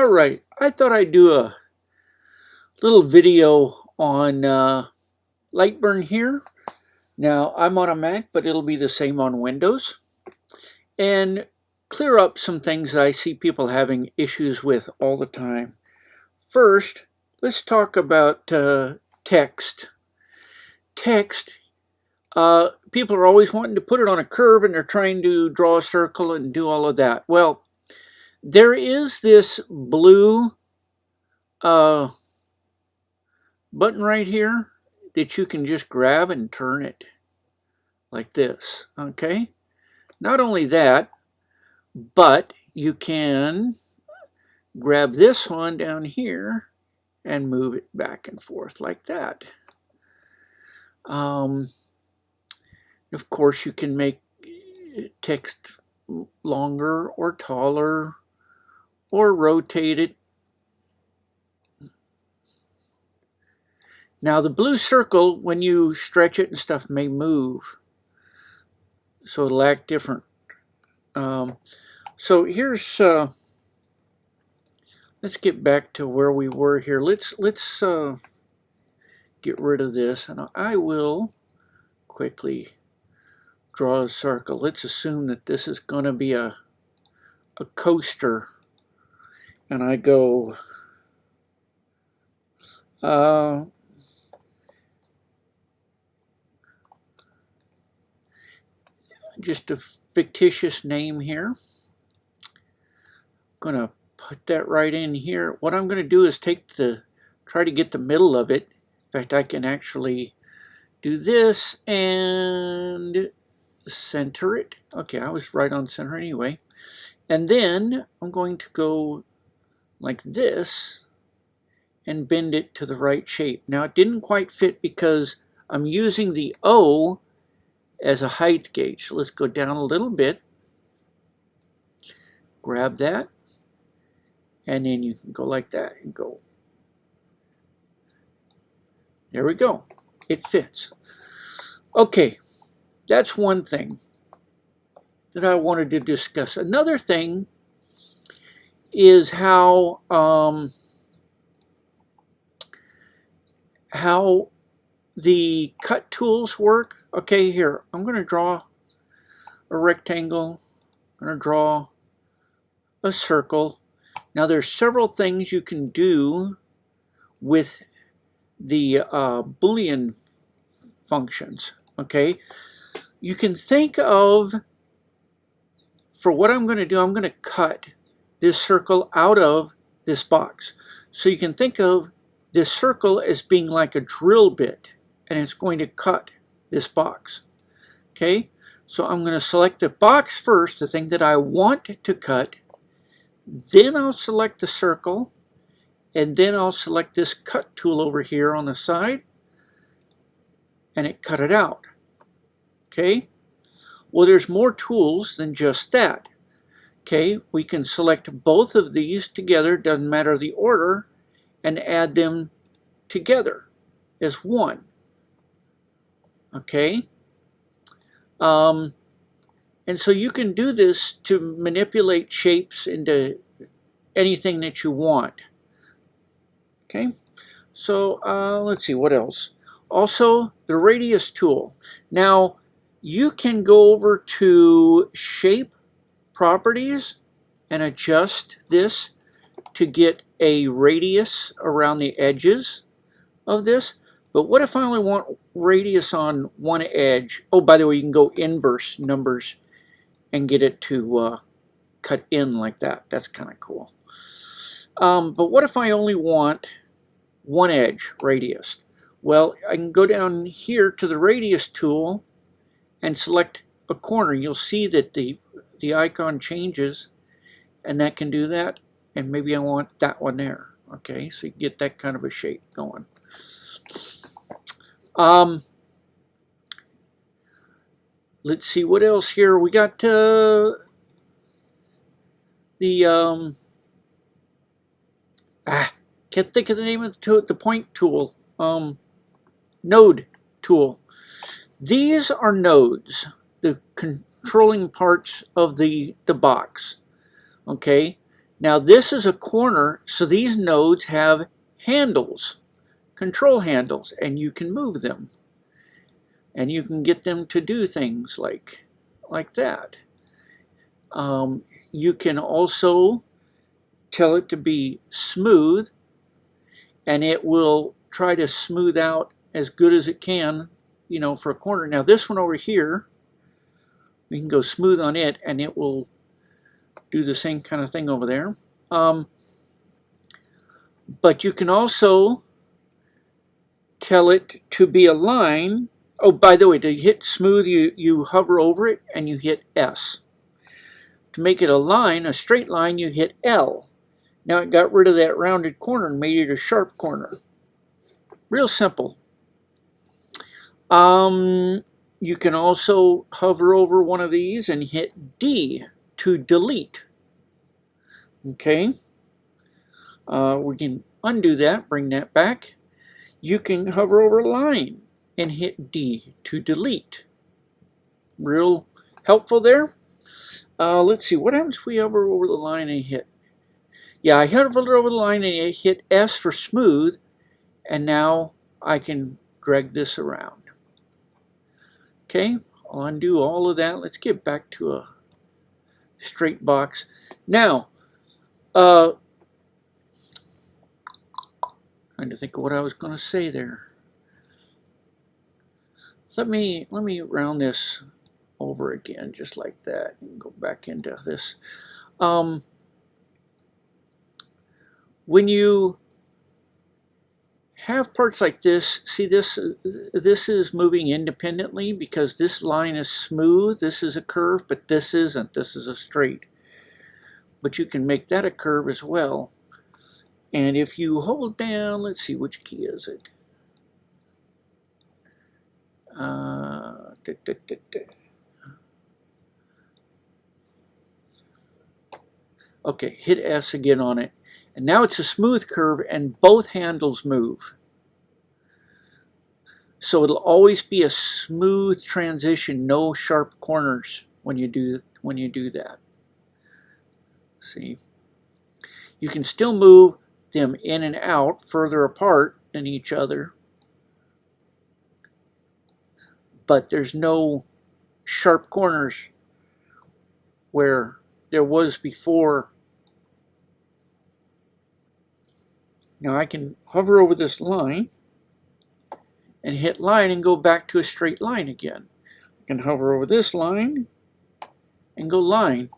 All right, I thought I'd do a little video on Lightburn here. Now, I'm on a Mac, but it'll be the same on Windows. And clear up some things that I see people having issues with all the time. First, let's talk about text. Text, people are always wanting to put it on a curve and they're trying to draw a circle and do all of that. Well, there is this blue button right here that you can just grab and turn it like this, okay? Not only that, but you can grab this one down here and move it back and forth like that. Of course, you can make text longer or taller or rotate it. Now the blue circle, when you stretch it and stuff, may move, so it'll act different. So here's let's get back to where we were here. Let's get rid of this, and I will quickly draw a circle. Let's assume that this is going to be a coaster, and I go just a fictitious name here. I'm going to put that right in here. What I'm going to do is try to get the middle of it. In fact, I can actually do this and center it. Okay, I was right on center anyway. And then I'm going to go like this and bend it to the right shape. Now it didn't quite fit because I'm using the O as a height gauge. So let's go down a little bit, grab that, and then you can go like that and go. There we go. It fits. Okay, that's one thing that I wanted to discuss. Another thing is how the cut tools work. Okay, here, I'm going to draw a rectangle. I'm going to draw a circle. Now there's several things you can do with the Boolean functions. Okay, you can think of, for what I'm going to do, I'm going to cut this circle out of this box. So you can think of this circle as being like a drill bit, and it's going to cut this box. Okay, so I'm going to select the box first, the thing that I want to cut. Then I'll select the circle, and then I'll select this cut tool over here on the side, and it cut it out. Okay, well, there's more tools than just that. Okay, we can select both of these together, doesn't matter the order, and add them together as one. Okay, and so you can do this to manipulate shapes into anything that you want. Okay, so let's see what else. Also, the radius tool. Now, you can go over to shape properties and adjust this to get a radius around the edges of this. But what if I only want radius on one edge? Oh, by the way, you can go inverse numbers and get it to cut in like that. That's kind of cool. But what if I only want one edge radius? Well, I can go down here to the radius tool and select a corner. You'll see that the icon changes, and that can do that. And maybe I want that one there. Okay, so you get that kind of a shape going. Let's see what else here. We got can't think of the name of the tool, the point tool, node tool. These are nodes, the controlling parts of the box. Okay, Now this is a corner, so these nodes have handles, control handles, and you can move them. And you can get them to do things like that. You can also tell it to be smooth, and it will try to smooth out as good as it can, you know, for a corner. Now this one over here, we can go smooth on it, and it will do the same kind of thing over there. But you can also tell it to be a line. Oh, by the way, to hit smooth, you hover over it and you hit S. To make it a line, a straight line, you hit L. Now it got rid of that rounded corner and made it a sharp corner. Real simple. You can also hover over one of these and hit D to delete. Okay. We can undo that, bring that back. You can hover over a line and hit D to delete. Real helpful there. Let's see, what happens if we hover over the line and hit? Yeah, I hovered over the line and I hit S for smooth, and now I can drag this around. Okay, I'll undo all of that. Let's get back to a straight box. Now, trying to think of what I was going to say there. Let me round this over again, just like that, and go back into this. When you have parts like this, see this is moving independently because this line is smooth, this is a curve, but this isn't. This is a straight. But you can make that a curve as well. And if you hold down, let's see, which key is it? Okay, hit S again on it. And now it's a smooth curve and both handles move. So it'll always be a smooth transition, no sharp corners when you do that. See? You can still move them in and out further apart than each other, but there's no sharp corners where there was before. Now I can hover over this line and hit line and go back to a straight line again. I can hover over this line and go line.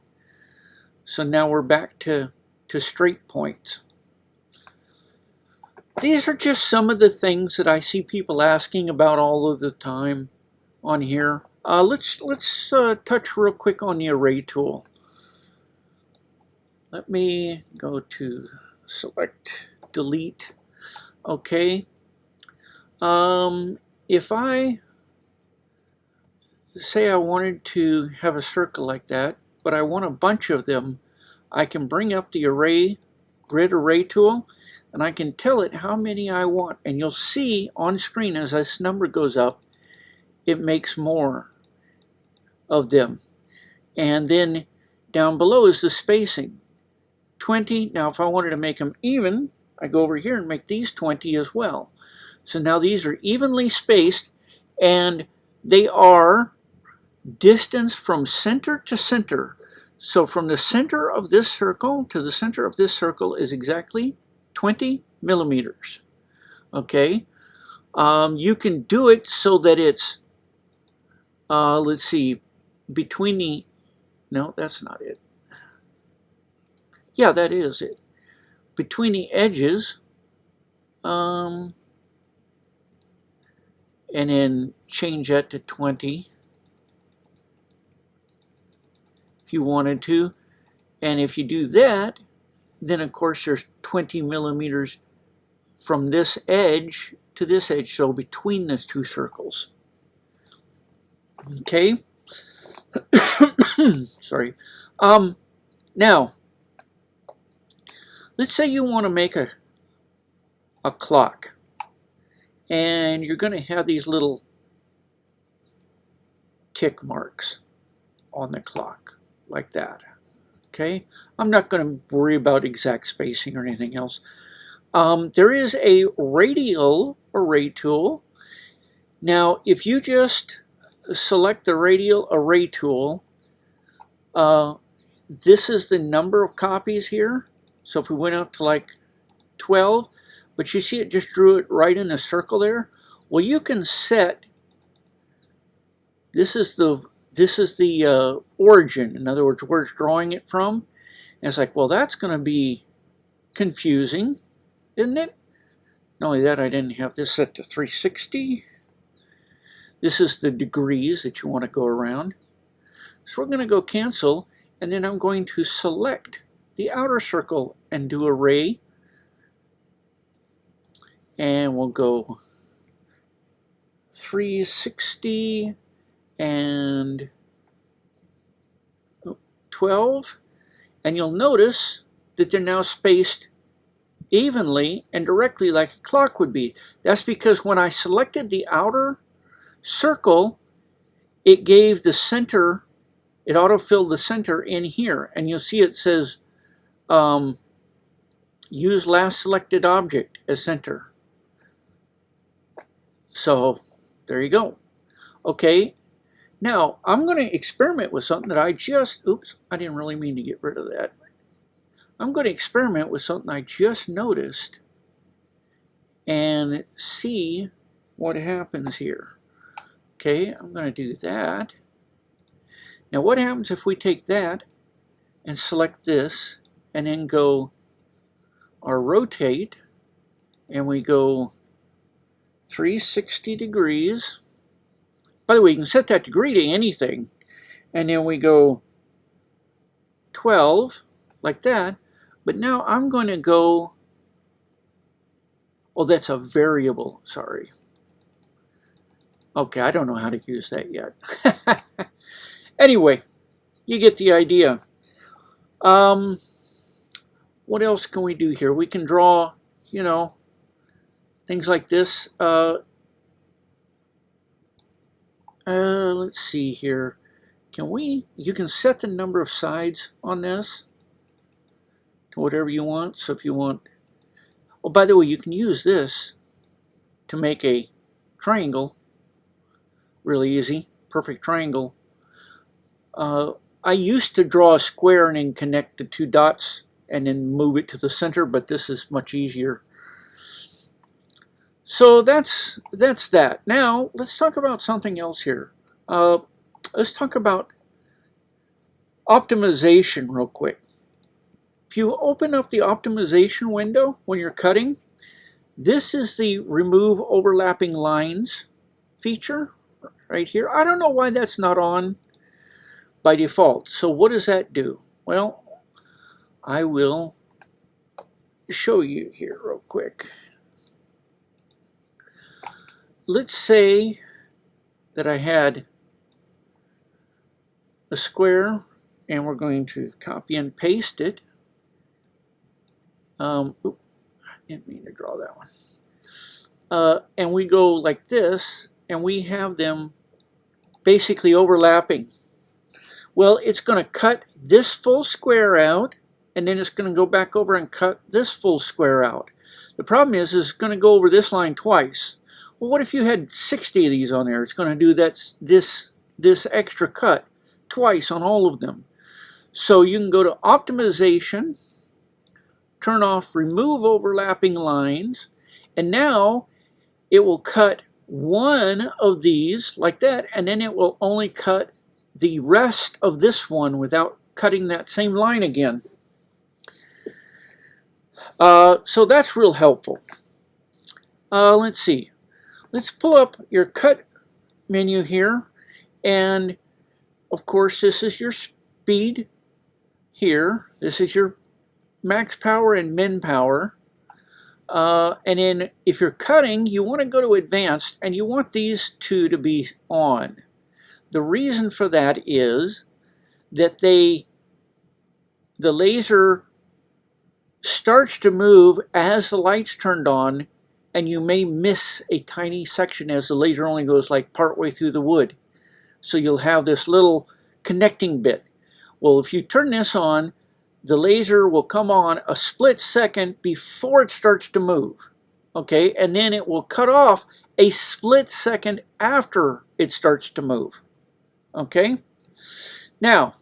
So now we're back to straight points. These are just some of the things that I see people asking about all of the time on here. Let's touch real quick on the array tool. Let me go to select, delete. Okay. If I say I wanted to have a circle like that, but I want a bunch of them, I can bring up the grid array tool, and I can tell it how many I want. And you'll see on screen as this number goes up, it makes more of them. And then down below is the spacing. 20. Now if I wanted to make them even, I go over here and make these 20 as well. So now these are evenly spaced, and they are distance from center to center. So from the center of this circle to the center of this circle is exactly 20 millimeters. Okay. You can do it so that it's, let's see, between the, no, that's not it. Yeah, that is it. Between the edges, and then change that to 20 if you wanted to. And if you do that, then of course there's 20 millimeters from this edge to this edge, so between those two circles. Okay. Sorry. Now, let's say you want to make a clock, and you're going to have these little tick marks on the clock like that. Okay, I'm not going to worry about exact spacing or anything else. There is a radial array tool. Now, if you just select the radial array tool, this is the number of copies here. So if we went up to like 12, but you see it just drew it right in a circle there. Well, you can set, this is the origin. In other words, where it's drawing it from. And it's like, well, that's going to be confusing, isn't it? Not only that, I didn't have this set to 360. This is the degrees that you want to go around. So we're going to go cancel, and then I'm going to select the outer circle and do array. And we'll go 360 and 12. And you'll notice that they're now spaced evenly and directly like a clock would be. That's because when I selected the outer circle, it gave the center, it auto-filled the center in here. And you'll see it says use last selected object as center. So there you go. Okay, now I'm going to experiment with something that I just, oops, I didn't really mean to get rid of that. I'm going to experiment with something I just noticed and see what happens here. Okay, I'm going to do that. Now what happens if we take that and select this and then go our rotate and we go 360 degrees. By the way, you can set that degree to anything. And then we go 12 like that. But now I'm going to go, oh, that's a variable, sorry. Okay, I don't know how to use that yet. Anyway, you get the idea. What else can we do here? We can draw, you know, things like this. Let's see here. You can set the number of sides on this to whatever you want. So if you want, oh, by the way, you can use this to make a triangle. Really easy, perfect triangle. I used to draw a square and then connect the two dots and then move it to the center, but this is much easier. So that's that. Now let's talk about something else here. Let's talk about optimization real quick. If you open up the optimization window when you're cutting, this is the remove overlapping lines feature right here. I don't know why that's not on by default. So what does that do? Well, I will show you here real quick. Let's say that I had a square and we're going to copy and paste it. I didn't mean to draw that one. And we go like this and we have them basically overlapping. Well, it's going to cut this full square out and then it's going to go back over and cut this full square out. The problem is it's going to go over this line twice. Well, what if you had 60 of these on there? It's going to do this extra cut twice on all of them. So you can go to optimization, turn off remove overlapping lines, and now it will cut one of these like that, and then it will only cut the rest of this one without cutting that same line again. So that's real helpful. Let's see. Let's pull up your cut menu here, and of course this is your speed here. This is your max power and min power. And then if you're cutting, you want to go to advanced and you want these two to be on. The reason for that is that the laser starts to move as the light's turned on, and you may miss a tiny section as the laser only goes like partway through the wood. So you'll have this little connecting bit. Well, if you turn this on, the laser will come on a split second before it starts to move. Okay, and then it will cut off a split second after it starts to move. Okay, now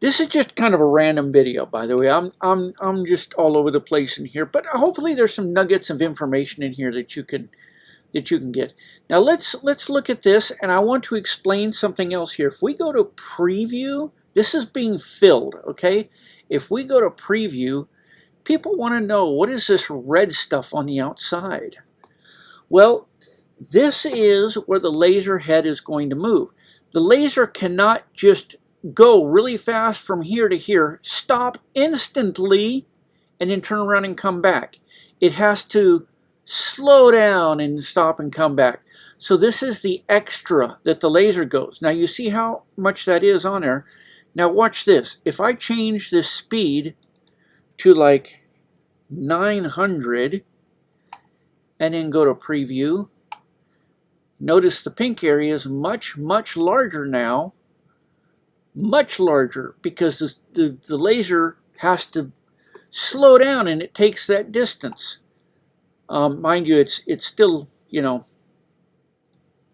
this is just kind of a random video, by the way. I'm just all over the place in here, but hopefully there's some nuggets of information in here that you can get. Now let's look at this, and I want to explain something else here. If we go to preview, this is being filled, okay? If we go to preview, people want to know, what is this red stuff on the outside? Well, this is where the laser head is going to move. The laser cannot just go really fast from here to here, stop instantly, and then turn around and come back. It has to slow down and stop and come back. So this is the extra that the laser goes. Now you see how much that is on there. Now watch this. If I change this speed to like 900 and then go to preview, notice the pink area is much larger now. Much larger, because the laser has to slow down and it takes that distance. Mind you, it's still, you know,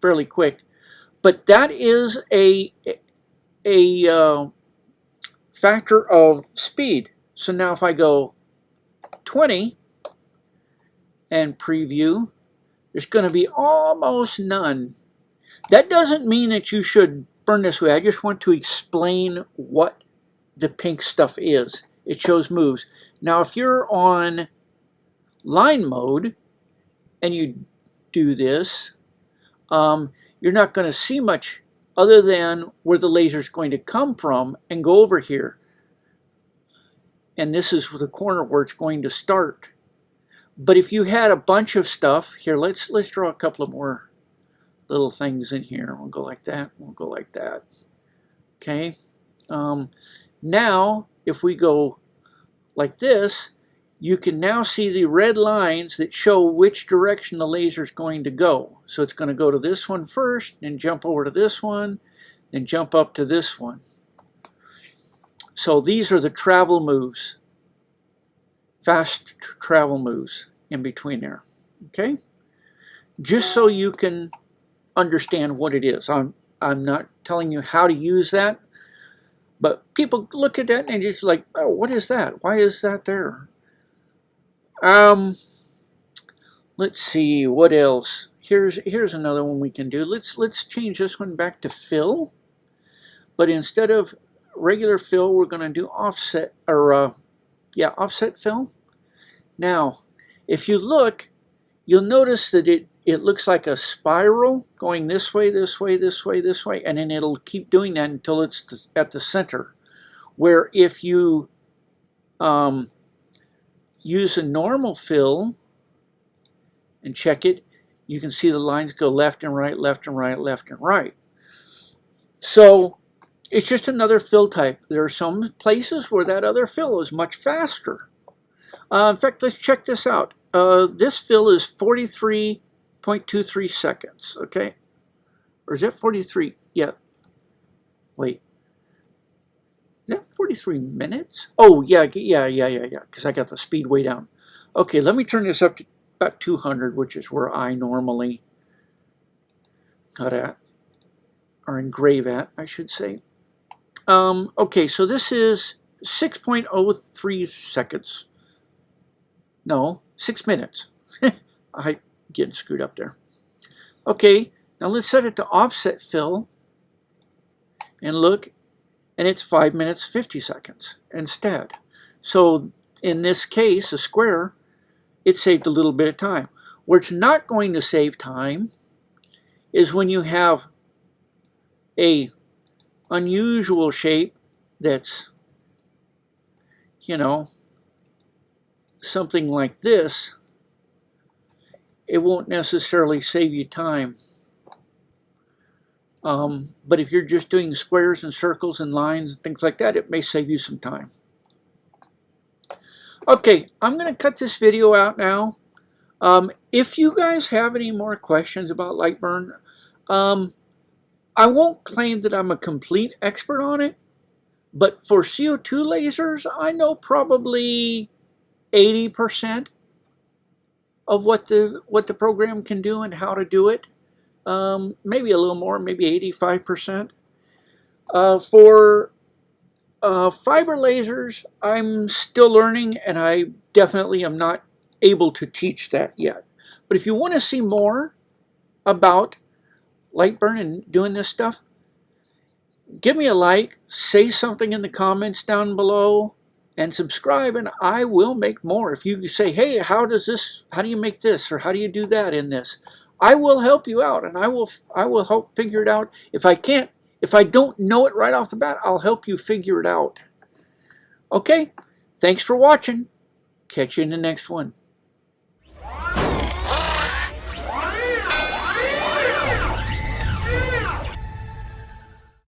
fairly quick, but that is a factor of speed. So now if I go 20 and preview, there's going to be almost none. That doesn't mean that you should burn this way. I just want to explain what the pink stuff is. It shows moves. Now if you're on line mode and you do this, you're not going to see much other than where the laser is going to come from and go over here. And this is the corner where it's going to start. But if you had a bunch of stuff here, let's draw a couple of more little things in here. We'll go like that. We'll go like that. Okay. Now, if we go like this, you can now see the red lines that show which direction the laser is going to go. So it's going to go to this one first, then jump over to this one, then jump up to this one. So these are the travel moves, fast travel moves in between there. Okay. Just so you can understand what it is. I'm not telling you how to use that, but people look at that and just like, oh, what is that? Why is that there? Let's see what else. Here's another one we can do. Let's change this one back to fill, but instead of regular fill, we're going to do offset, or offset fill. Now, if you look, you'll notice that it looks like a spiral going this way, this way, this way, this way, and then it'll keep doing that until it's at the center. Where if you use a normal fill and check it, you can see the lines go left and right, left and right, left and right. So it's just another fill type. There are some places where that other fill is much faster. In fact, let's check this out. This fill is 43.23 seconds, okay? Or is that 43? Yeah. Wait. Is that 43 minutes? Oh, yeah, because I got the speed way down. Okay, let me turn this up to about 200, which is where I normally cut at, or engrave at, I should say. Okay, so this is 6.03 seconds. No, 6 minutes. I'm getting screwed up there. Okay, now let's set it to offset fill and look, and it's 5 minutes 50 seconds instead. So in this case, a square, it saved a little bit of time. Where it's not going to save time is when you have a unusual shape that's, you know, something like this. It won't necessarily save you time. But if you're just doing squares and circles and lines and things like that, it may save you some time. Okay, I'm going to cut this video out now. If you guys have any more questions about Lightburn, I won't claim that I'm a complete expert on it, But for CO2 lasers, I know probably 80% of what the program can do and how to do it. Maybe a little more, maybe 85%. For fiber lasers, I'm still learning, and I definitely am not able to teach that yet. But if you want to see more about Lightburn and doing this stuff, give me a like, say something in the comments down below, and subscribe, and I will make more. If you say, hey, how do you make this, or how do you do that in this, I will help you out, and I will help figure it out. If I don't know it right off the bat, I'll help you figure it out. Okay, thanks for watching. Catch you in the next one.